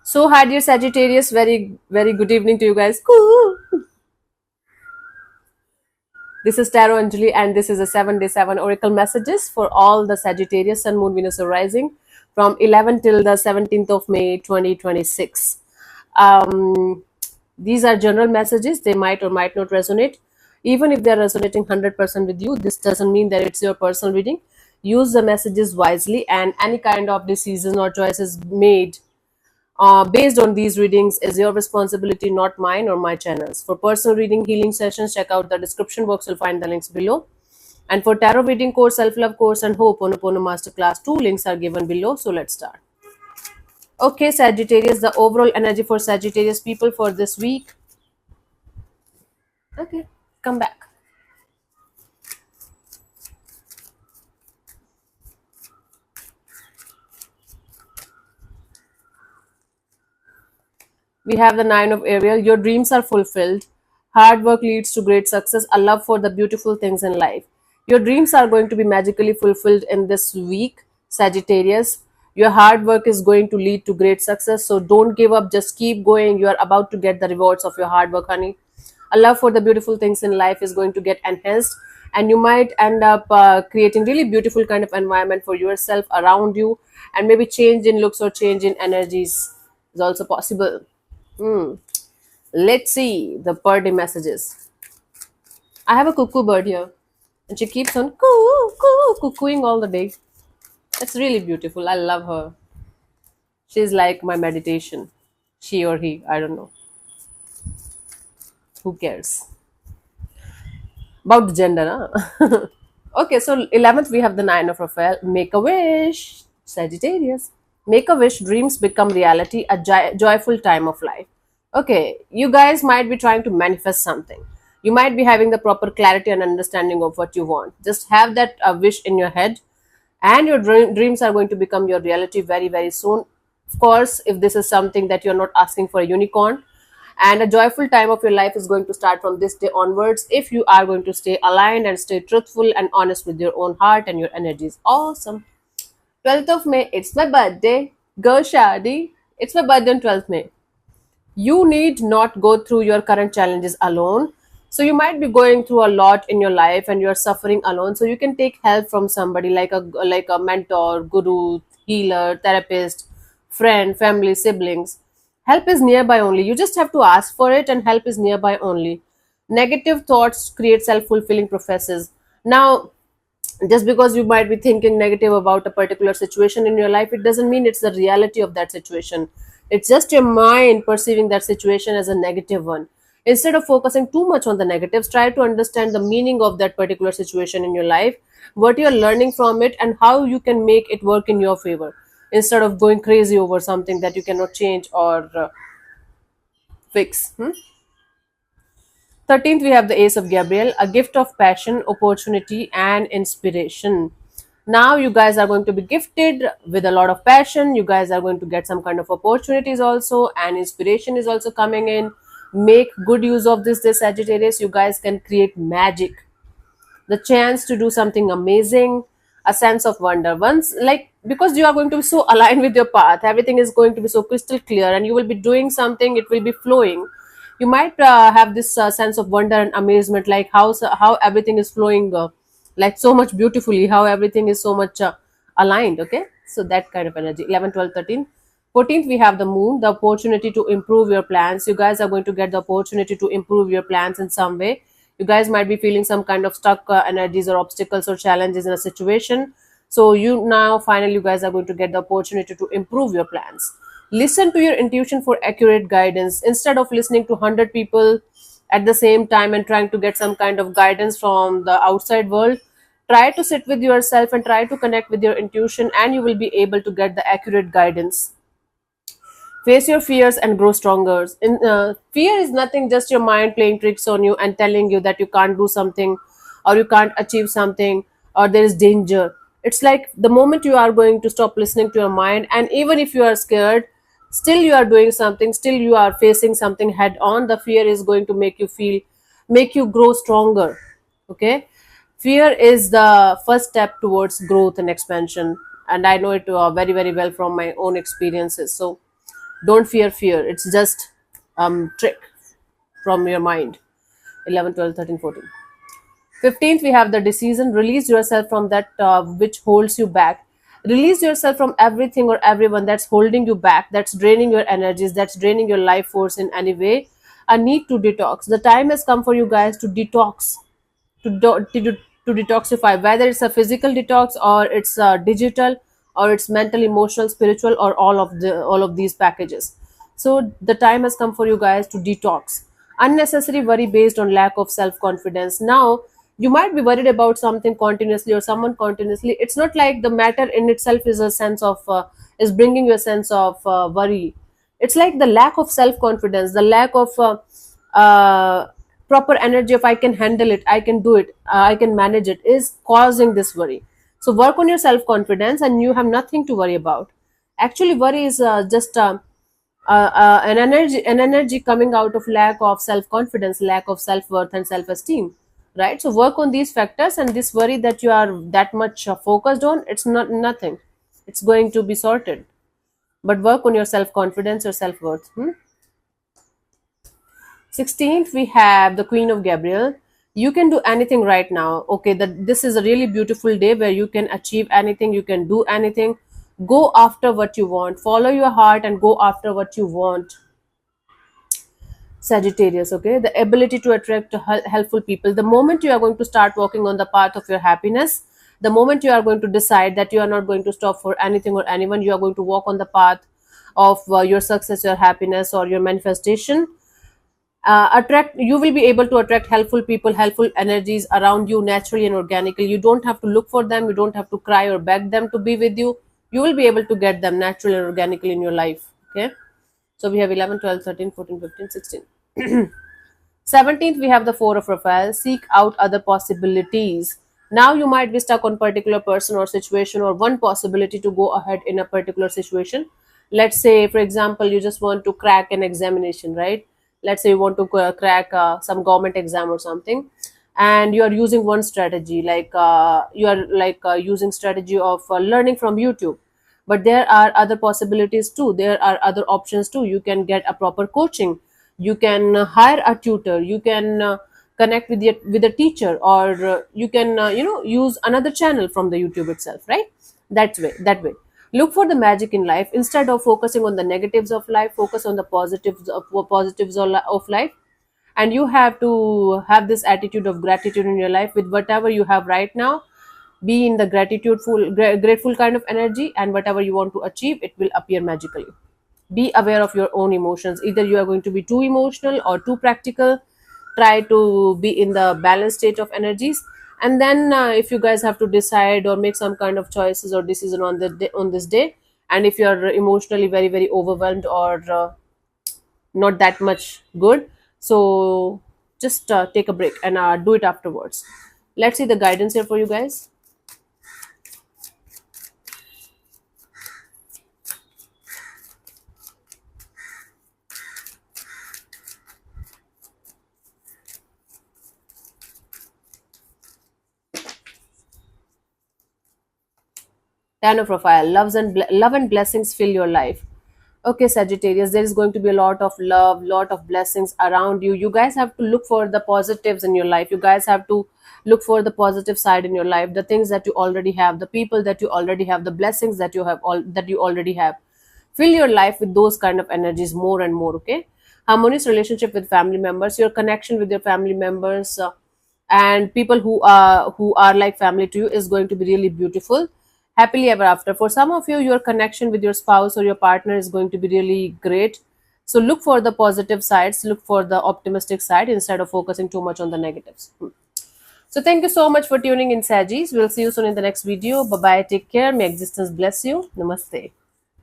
So, hi, dear Sagittarius. Very, very good evening to you guys. Cool. This is Tarot Anjali, and this is a 7-day 7 oracle messages for all the Sagittarius, Sun, Moon, Venus, or Rising from 11 till the 17th of May 2026. Um, these are general messages. They might or might not resonate. Even if they're resonating 100% with you, this doesn't mean that it's your personal reading. Use the messages wisely, and any kind of decision or choices made based on these readings is your responsibility, not mine or my channels. For personal reading healing sessions, check out the description box. You'll find the links below. And for tarot reading course, self-love course, and Ho'oponopono masterclass, 2 links are given below. So let's start. Okay, Sagittarius, the overall energy for Sagittarius people for this week. Okay, come back. We have the 9 of Ariel. Your dreams are fulfilled. Hard work leads to great success. A love for the beautiful things in life. Your dreams are going to be magically fulfilled in this week, Sagittarius. Your hard work is going to lead to great success. So don't give up. Just keep going. You are about to get the rewards of your hard work, honey. A love for the beautiful things in life is going to get enhanced, and you might end up creating really beautiful kind of environment for yourself around you, and maybe change in looks or change in energies is also possible. Hmm. Let's see the birthday messages. I have a cuckoo bird here, and she keeps on cuckooing all the day. It's really beautiful. I love her. She's like my meditation. She or he, I don't know. Who cares about the gender? Huh? Okay, so 11th we have the 9 of Raphael. Make a wish, Sagittarius. Make a wish, dreams become reality, a joyful time of life. Okay, you guys might be trying to manifest something. You might be having the proper clarity and understanding of what you want. Just have that wish in your head, and your dreams are going to become your reality very, very soon. Of course, if this is something that you're not asking for a unicorn, and a joyful time of your life is going to start from this day onwards if you are going to stay aligned and stay truthful and honest with your own heart and your energies. Awesome. 12th of May, it's my birthday. Go Shadi. It's my birthday on 12th May. You need not go through your current challenges alone. So you might be going through a lot in your life and you're suffering alone. So you can take help from somebody like a mentor, guru, healer, therapist, friend, family, siblings. Help is nearby only. You just have to ask for it, and help is nearby only. Negative thoughts create self-fulfilling prophecies. Now, just because you might be thinking negative about a particular situation in your life, it doesn't mean it's the reality of that situation. It's just your mind perceiving that situation as a negative one. Instead of focusing too much on the negatives, try to understand the meaning of that particular situation in your life, what you're learning from it, and how you can make it work in your favor, instead of going crazy over something that you cannot change or fix. 13th, we have the Ace of Gabriel, a gift of passion, opportunity, and inspiration. Now, you guys are going to be gifted with a lot of passion. You guys are going to get some kind of opportunities also, and inspiration is also coming in. Make good use of this Sagittarius. You guys can create magic, the chance to do something amazing, a sense of wonder. Once, like, because you are going to be so aligned with your path, everything is going to be so crystal clear, and you will be doing something, it will be flowing. You might have this sense of wonder and amazement, like how everything is flowing, like so much beautifully, how everything is so much aligned. Okay, so that kind of energy. 11, 12, 13. 14th, we have the moon, the opportunity to improve your plans. You guys are going to get the opportunity to improve your plans in some way. You guys might be feeling some kind of stuck energies or obstacles or challenges in a situation. So you now finally, you guys are going to get the opportunity to improve your plans. Listen to your intuition for accurate guidance instead of listening to 100 people at the same time and trying to get some kind of guidance from the outside world. Try to sit with yourself and try to connect with your intuition, and you will be able to get the accurate guidance. Face your fears and grow stronger. Fear is nothing, just your mind playing tricks on you and telling you that you can't do something, or you can't achieve something, or there is danger. It's like the moment you are going to stop listening to your mind, and even if you are scared, still you are doing something, still you are facing something head on, the fear is going to make you grow stronger. Okay, fear is the first step towards growth and expansion, and I know it very, very well from my own experiences. So Don't fear. It's just trick from your mind. 11, 12, 13, 14. 15th, we have the decision. Release yourself from that which holds you back. Release yourself from everything or everyone that's holding you back, that's draining your energies, that's draining your life force in any way. A need to detox. The time has come for you guys to detox, to detoxify, whether it's a physical detox or it's digital or it's mental, emotional, spiritual, or all of these packages. So the time has come for you guys to detox unnecessary worry based on lack of self confidence. Now you might be worried about something continuously or someone continuously. It's not like the matter in itself is a sense of is bringing you a sense of worry. It's like the lack of self confidence, the lack of uh, proper energy of I can handle it, I can do it, I can manage it, is causing this worry. So work on your self confidence and you have nothing to worry about. Actually worry is just an energy coming out of lack of self confidence, lack of self worth and self esteem, right? So work on these factors, and this worry that you are that much focused on, it's not nothing, it's going to be sorted. But work on your self confidence or self worth. 16th, we have the Queen of Gabriel. You can do anything right now. Okay, this is a really beautiful day where you can achieve anything, you can do anything. Go after what you want, follow your heart and go after what you want. Sagittarius, okay, the ability to attract helpful people. The moment you are going to start walking on the path of your happiness, the moment you are going to decide that you are not going to stop for anything or anyone, you are going to walk on the path of your success, your happiness, or your manifestation. Attract You will be able to attract helpful people, helpful energies around you naturally and organically. You don't have to look for them, you don't have to cry or beg them to be with you. You will be able to get them naturally and organically in your life. Okay, so we have 11, 12, 13, 14, 15, 16. 17th, we have the Four of Raphael. Seek out other possibilities. Now you might be stuck on particular person or situation or one possibility to go ahead in a particular situation. Let's say, for example, you just want to crack an examination, right? Let's say you want to crack some government exam or something, and you are using one strategy, like you are like using strategy of learning from YouTube. But there are other possibilities too, there are other options too. You can get a proper coaching, you can hire a tutor, you can connect with a teacher, or you can use another channel from the YouTube itself, right? That way look for the magic in life. Instead of focusing on the negatives of life, focus on the positives of life. And you have to have this attitude of gratitude in your life. With whatever you have right now, be in the grateful kind of energy, and whatever you want to achieve, it will appear magically. Be aware of your own emotions. Either you are going to be too emotional or too practical. Try to be in the balanced state of energies. And then if you guys have to decide or make some kind of choices or decision on this day, and if you are emotionally very very overwhelmed or not that much good, so just take a break and do it afterwards. Let's see the guidance here for you guys. 10 of Raphael. Love and blessings fill your life. Okay, Sagittarius, there is going to be a lot of love, lot of blessings around you. You guys have to look for the positives in your life. You guys have to look for the positive side in your life, the things that you already have, the people that you already have, the blessings that you already have. Fill your life with those kind of energies more and more. Okay, harmonious relationship with family members, your connection with your family members, and people who are like family to you is going to be really beautiful. Happily ever after. For some of you, your connection with your spouse or your partner is going to be really great. So look for the positive sides, look for the optimistic side instead of focusing too much on the negatives. So thank you so much for tuning in, Sagis. We'll see you soon in the next video. Bye bye. Take care. May existence bless you. Namaste.